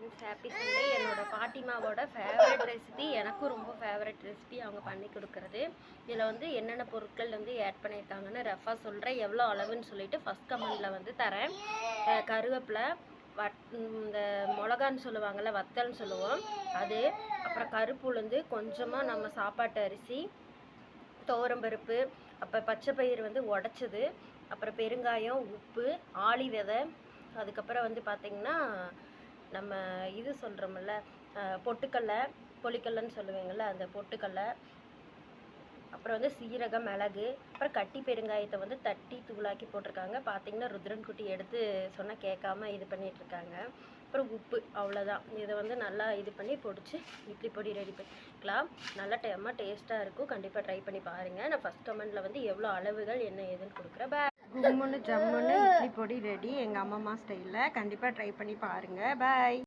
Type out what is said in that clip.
Friends, happy Sunday. என்னோட பாட்டிமாவோட favourite recipe, எனக்கும் ரொம்ப ஃபேவரட் ரெசிபி அவங்க பண்ணி கொடுக்குறது. இதில் வந்து என்னென்ன பொருட்கள் வந்து ஆட் பண்ணியிருக்காங்கன்னு ரஃபாக சொல்கிறேன். எவ்வளோ அளவுன்னு சொல்லிட்டு ஃபஸ்ட் கமெண்டில் வந்து தரேன். கருவேப்பிலை, இந்த மிளகான்னு சொல்லுவாங்கள்ல, வத்தல்னு சொல்லுவோம் அது, அப்புறம் கருப்பு உளுந்து, கொஞ்சமாக நம்ம சாப்பாட்டு அரிசி, துவரம்பருப்பு, அப்புறம் பச்சை பயிறு வந்து உடச்சது, அப்புறம் பெருங்காயம், உப்பு, ஆளி விதை, அதுக்கப்புறம் வந்து பார்த்திங்கன்னா நம்ம இது சொல்கிறோம்ல பொட்டுக்கடலை, பொலிக்கடலைன்னு சொல்லுவீங்கள்ல, அந்த பொட்டுக்கடலை, அப்புறம் வந்து சீரகம், மிளகு, அப்புறம் கட்டி பெருங்காயத்தை வந்து தட்டி தூளாக்கி போட்டிருக்காங்க. பார்த்திங்கன்னா ருத்ரன் குட்டி எடுத்து சொன்னால் கேட்காம இது பண்ணிகிட்ருக்காங்க. அப்புறம் உப்பு, அவ்வளோதான். இதை வந்து நல்லா இது பண்ணி பொடிச்சு இட்லி பொடி ரெடி பண்ணிக்கலாம். நல்லா டேஸ்ட்டாக இருக்கும். கண்டிப்பாக ட்ரை பண்ணி பாருங்கள். நான் ஃபஸ்ட் கமெண்டில் வந்து எவ்வளோ அளவுகள் என்ன ஏதுன்னு கொடுக்குறேன். கும்முன்னு ஜம்முன்னு இட்லி பொடி ரெடி எங்கள் அம்மம்மா ஸ்டைலில். கண்டிப்பாக ட்ரை பண்ணி பாருங்கள். பாய்.